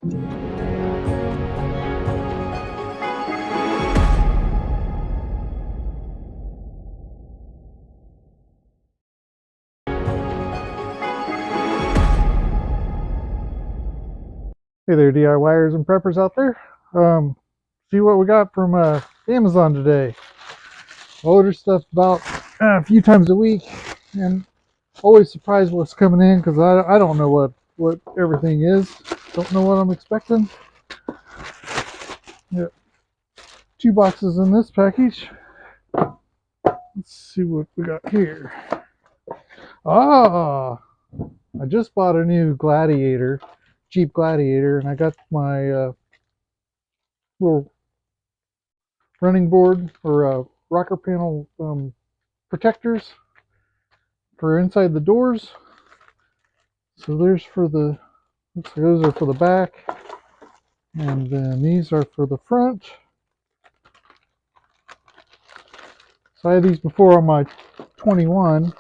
Hey there, DIYers and preppers out there. See what we got from Amazon today. I order stuff about a few times a week, and always surprised what's coming in because I don't know what everything is. Don't know what I'm expecting. Yeah, 2 boxes in this package. Let's see what we got here. Ah, I just bought a new Gladiator, Jeep Gladiator, and I got my little running board or rocker panel protectors for inside the doors. So there's for the, those are for the back, and then these are for the front. So I had these before on my 21,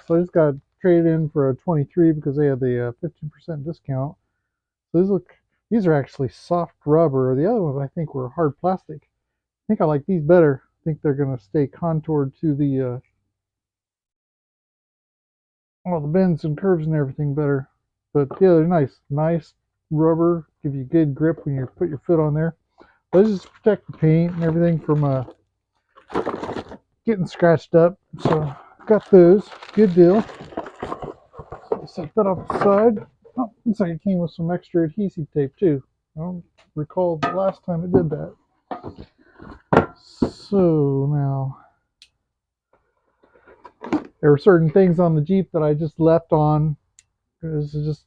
so I just got traded in for a 23 because they had the 15% discount. So these are actually soft rubber. The other ones I think were hard plastic. I think I like these better. I think they're going to stay contoured to the all the bends and curves and everything better. But yeah, they're nice rubber, give you good grip when you put your foot on there. Those just protect the paint and everything from getting scratched up. So got those, good deal. So set that off the side. Oh, looks like it came with some extra adhesive tape too. I don't recall the last time it did that. So now there were certain things on the Jeep that I just left on. It was just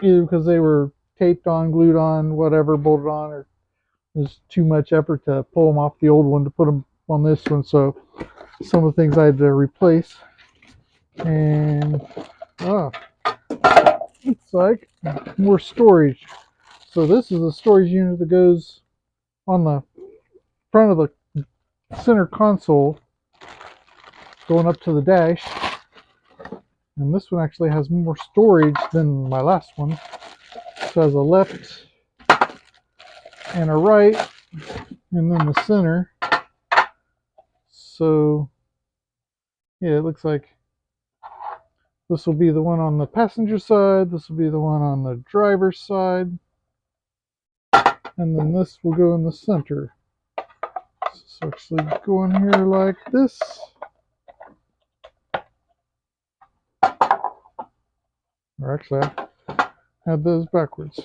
either because they were taped on, glued on, whatever, bolted on, or there's too much effort to pull them off the old one to put them on this one. So some of the things I had to replace. And it's like more storage. So this is a storage unit that goes on the front of the center console going up to the dash. And this one actually has more storage than my last one. So it has a left and a right, and then the center. So yeah, it looks like this will be the one on the passenger side, this will be the one on the driver's side, and then this will go in the center. So actually go in here like this. Or actually, I had those backwards.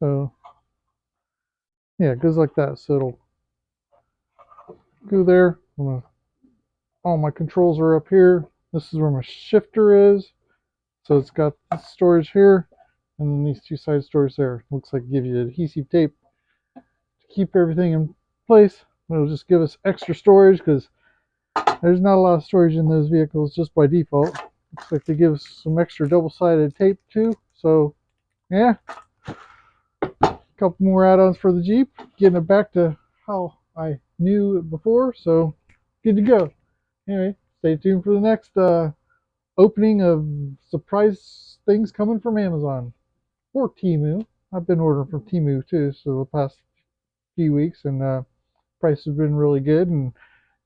So yeah, it goes like that. So it'll go there. All my controls are up here. This is where my shifter is. So it's got the storage here, and then these two side storage there. Looks like it gives you adhesive tape to keep everything in place. It'll just give us extra storage because there's not a lot of storage in those vehicles just by default. Looks like they give us some extra double-sided tape too. So yeah, a couple more add-ons for the Jeep, getting it back to how I knew it before. So good to go. Anyway, stay tuned for the next opening of surprise things coming from Amazon or Temu. I've been ordering from Temu too, so the past few weeks, and prices have been really good, and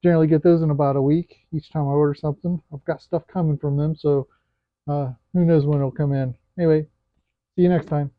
generally get those in about a week each time I order something. I've got stuff coming from them, so who knows when it'll come in. Anyway, see you next time.